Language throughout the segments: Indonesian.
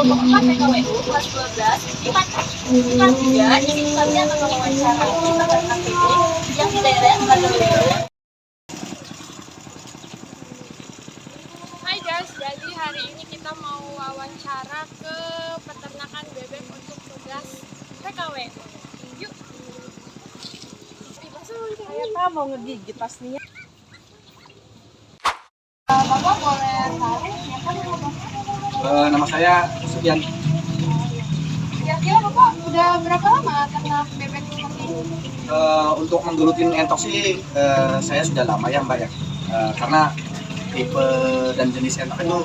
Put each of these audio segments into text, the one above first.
kelompok 4 PKWU kelas 12 IPA 3. Di sini kalian akan mewawancara peternak bebek yang di daerah Lagaweru. Hai guys, jadi hari ini kita mau wawancara ke peternakan bebek untuk tugas PKW. Yuk. Saya Kak mau ngegigit pastinya. Bapak boleh tahu siapa nama Bapak? Nama saya Supian. Kira-kira Bapak udah berapa lama ternak bebek seperti ini? Untuk menggelutin entok sih saya sudah lama ya Mbak ya. Karena tipe dan jenis entok itu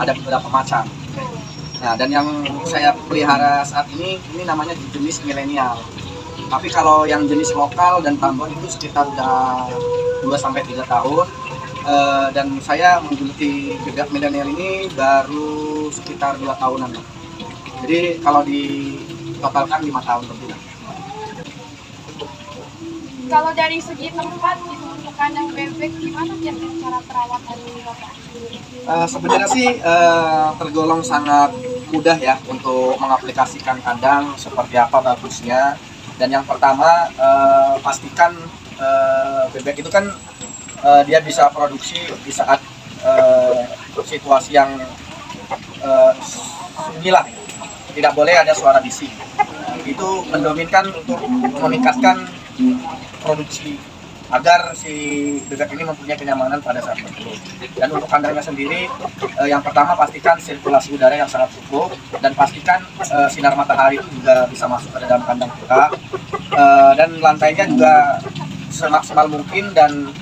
ada beberapa macam. Nah, dan yang saya pelihara saat ini namanya jenis milenial. Tapi kalau yang jenis lokal dan tambon itu sekitar udah 2-3 tahun. Dan saya menggeluti bebek milenial ini baru sekitar 2 tahunan. Jadi kalau ditotalkan 5 tahun lebih. Kalau dari segi tempat gitu untuk kandang bebek, gimana biasanya cara perawatan ini Bapak? Sebenarnya sih tergolong sangat mudah ya untuk mengaplikasikan kandang seperti apa bagusnya. Dan yang pertama pastikan bebek itu kan dia bisa produksi di saat situasi yang sunyi lah, tidak boleh ada suara bising. Itu mendominkan untuk meningkatkan produksi agar si bebek ini mempunyai kenyamanan pada saat bertelur. Dan untuk kandangnya sendiri, yang pertama pastikan sirkulasi udara yang sangat cukup dan pastikan sinar matahari itu juga bisa masuk ke dalam kandang kita. Dan lantainya juga semaksimal mungkin dan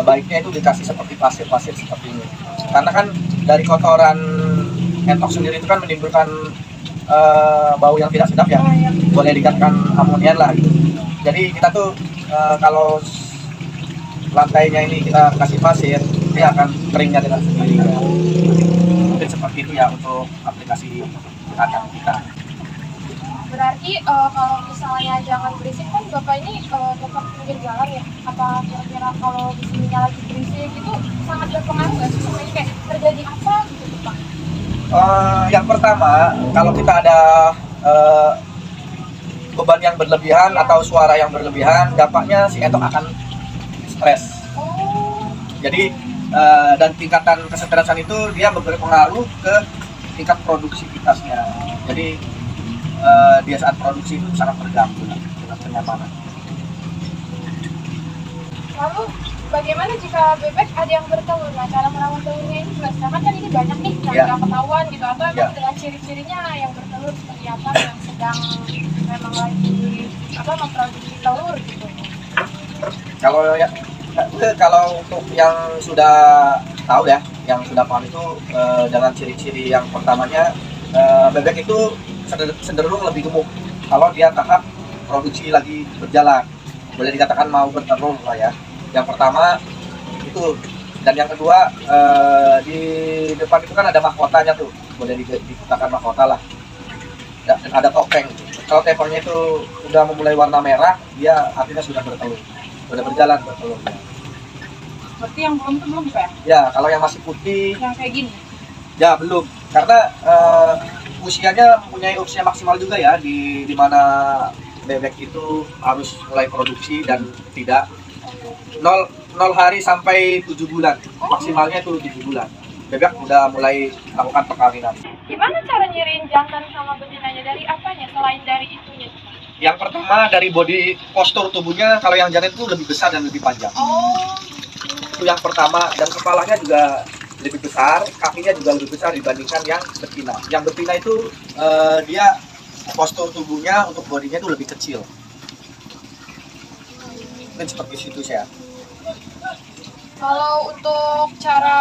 baiknya itu dikasih seperti pasir-pasir seperti ini. Karena kan dari kotoran entok sendiri itu kan menimbulkan bau yang tidak sedap ya. Boleh dikatakan amonian lah gitu. Jadi kita tuh kalau lantainya ini kita kasih pasir, dia akan keringnya dengan sendirinya. Mungkin seperti itu ya untuk aplikasi kandang kita. Berarti kalau misalnya jangan berisik kan Bapak ini tetap pinggir jalan ya? Apa kira-kira kalau di sininya lagi berisik itu sangat berpengaruh nggak sih? Sampai kayak terjadi apa gitu Pak? Yang pertama, kalau kita ada beban yang berlebihan atau suara yang berlebihan, dampaknya si entok akan stres. Jadi dan tingkatan kesetresan itu dia berpengaruh ke tingkat produktivitasnya. Jadi dia saat produksi itu sangat terganggu dengan kenyamanan. Lalu bagaimana jika bebek ada yang bertelur? Nah, cara merawat telurnya ini juga sedangkan kan ini banyak nih yang nggak ketahuan gitu, atau emang dengan ciri-cirinya yang bertelur seperti apa yang sedang memang lagi memproduksi telur gitu. Kalau untuk yang sudah tahu ya, yang sudah paham itu dengan ciri-ciri yang pertamanya bebek itu cenderung lebih gemuk kalau dia tahap produksi lagi berjalan, boleh dikatakan mau bertelur lah ya. Yang pertama itu, dan yang kedua di depan itu kan ada mahkotanya tuh, boleh dikatakan mahkota lah, dan ada topeng. Kalau topengnya itu udah memulai warna merah, dia artinya sudah bertelur, sudah berjalan bertelur. Berarti yang belum tuh belum Pak? Ya, kalau yang masih putih, Yang kayak gini. ya belum, karena usianya mempunyai usia maksimal juga ya, di mana bebek itu harus mulai produksi dan tidak 0 hari sampai 7 bulan, maksimalnya itu 7 bulan bebek udah mulai melakukan perkawinan. Gimana cara nyiriin jantan sama betinanya, dari apanya selain dari itunya? Yang pertama dari body postur tubuhnya, kalau yang jantan itu lebih besar dan lebih panjang. Itu yang pertama, dan kepalanya juga lebih besar, kakinya juga lebih besar dibandingkan yang betina. Yang betina itu dia postur tubuhnya untuk bodinya itu lebih kecil. Mungkin seperti situ ya. Kalau untuk cara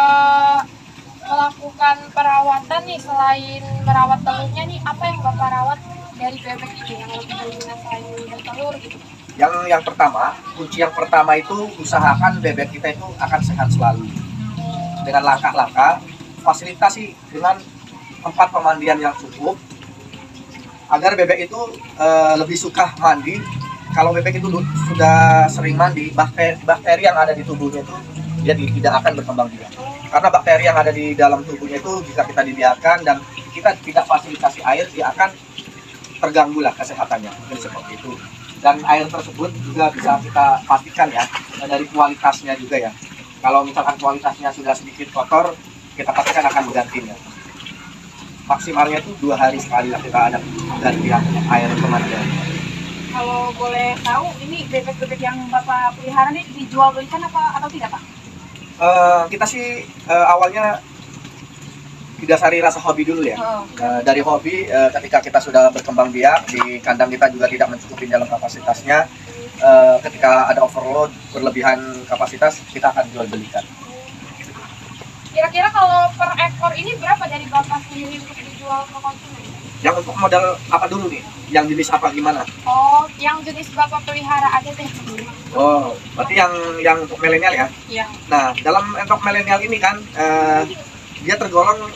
melakukan perawatan nih, selain merawat telurnya nih, apa yang Bapak rawat dari bebek ini yang lebih dominan selain bertelur gitu? Yang pertama, kunci yang pertama itu usahakan bebek kita itu akan sehat selalu. Dengan langkah-langkah, fasilitasi dengan tempat pemandian yang cukup, agar bebek itu lebih suka mandi. Kalau bebek itu sudah sering mandi, bakteri yang ada di tubuhnya itu dia tidak akan berkembang biak. Karena bakteri yang ada di dalam tubuhnya itu jika kita dibiarkan dan kita tidak fasilitasi air, dia akan terganggu lah kesehatannya, mungkin seperti itu. Dan air tersebut juga bisa kita pastikan ya dari kualitasnya juga ya. Kalau misalkan kualitasnya sudah sedikit kotor, kita pastikan akan menggantinya. Maksimalnya itu 2 hari sekali lah kita ada gantian air pemandian. Kalau boleh tahu, ini bebek-bebek yang Bapak pelihara ini dijual belikan apa atau tidak, Pak? Kita sih awalnya didasari rasa hobi dulu ya. Dari hobi, ketika kita sudah berkembang biak di kandang, kita juga tidak mencukupi dalam kapasitasnya. Ketika ada overload berlebihan kapasitas, kita akan jual belikan. Kira-kira kalau per ekor ini berapa dari Bapak sendiri untuk dijual ke konsumen? Yang untuk modal apa dulu nih? Yang jenis apa gimana? Oh, yang jenis Bapak pelihara aja deh. Oh, berarti yang untuk milenial ya? Iya. Nah, dalam entok milenial ini kan dia tergolong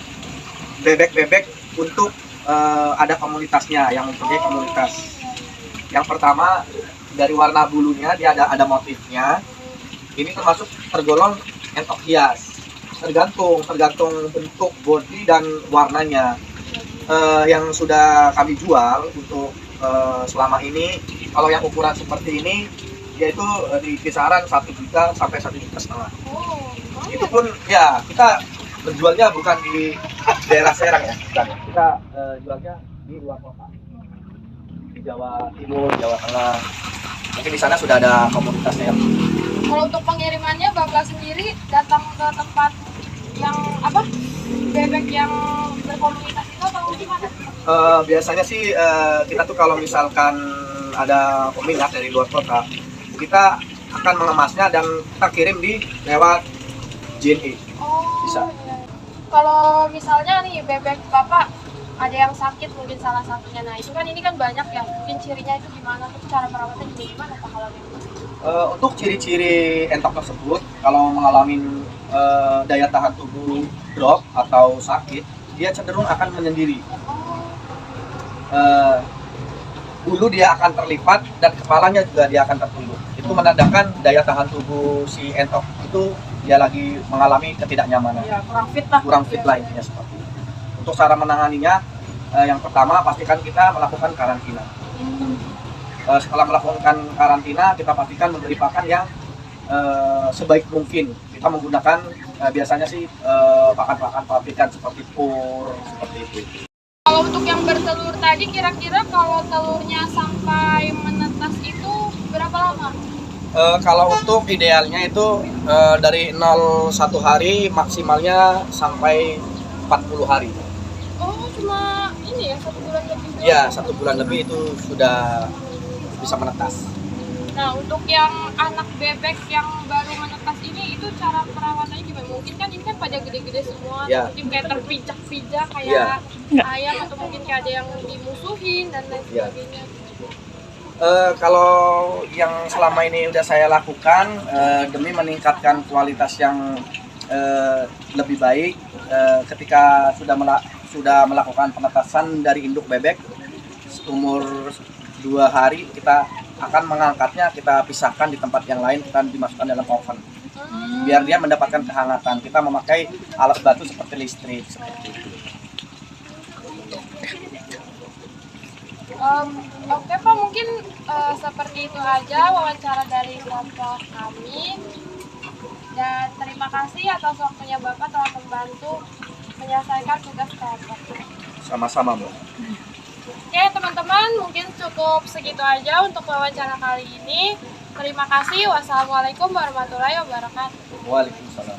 bebek-bebek untuk ada komunitasnya, yang mempunyai komunitas. Yang pertama dari warna bulunya, dia ada motifnya. Ini termasuk tergolong entok hias. Tergantung bentuk body dan warnanya. Yang sudah kami jual untuk selama ini, kalau yang ukuran seperti ini, yaitu di kisaran 1 juta sampai 1,5 juta. Oh, Itu pun ya kita menjualnya bukan di daerah Serang ya, bukan. Kita jualnya di luar kota, di Jawa Timur, Jawa Tengah. Mungkin di sana sudah ada komunitasnya. kalau untuk pengirimannya Bapak sendiri datang ke tempat yang apa? Bebek yang berkomunitas itu atau gimana? Biasanya sih kita tuh kalau misalkan ada peminat dari luar kota, kita akan mengemasnya dan kita kirim di lewat JNE. Oh, Bisa. iya. Kalau misalnya nih bebek Bapak ada yang sakit mungkin salah satunya, nah itu kan ini kan banyak ya, mungkin cirinya itu gimana, terus cara merawatnya juga gimana Pak kalau gitu? Untuk ciri-ciri entok tersebut, kalau mengalami daya tahan tubuh drop atau sakit, dia cenderung akan menyendiri. Oh, Bulu dia akan terlipat dan kepalanya juga dia akan tertunduk. Itu menandakan daya tahan tubuh si entok itu dia lagi mengalami ketidaknyamanan, Ya, kurang fit lah. kurang fit lah intinya seperti itu. Untuk cara menanganinya, yang pertama pastikan kita melakukan karantina. Setelah melakukan karantina, kita pastikan memberi pakan yang sebaik mungkin. Kita menggunakan biasanya sih pakan-pakan pabrikan seperti pur, seperti itu. kalau untuk yang bertelur tadi kira-kira kalau telurnya sampai menetas itu berapa lama? Kalau untuk idealnya itu dari 0 1 hari maksimalnya sampai 40 hari. Oh, cuma ini ya 1 bulan lebih doang? Ya, 1 bulan lebih itu sudah bisa menetas. Nah, untuk yang anak bebek yang baru menetas ini, itu cara perawatannya gimana? Mungkin kan ini kan pada gede-gede semua, Ya. mungkin kayak terpijak-pijak kayak Ya. ayam, atau mungkin kayak ada yang dimusuhin dan lain Ya. sebagainya. Kalau yang selama ini udah saya lakukan demi meningkatkan kualitas yang lebih baik, ketika sudah melakukan penetasan dari induk bebek umur 2 hari, kita akan mengangkatnya, kita pisahkan di tempat yang lain, kita dimasukkan dalam oven biar dia mendapatkan kehangatan. Kita memakai alas batu seperti listrik seperti itu. Oke Pak, mungkin seperti itu aja wawancara dari kelompok kami. Dan terima kasih atas waktunya Bapak telah membantu menyelesaikan tugas kelompok. Sama-sama, Bu. Oke teman-teman, mungkin cukup segitu aja untuk wawancara kali ini. Terima kasih. Wassalamualaikum warahmatullahi wabarakatuh. Waalaikumsalam.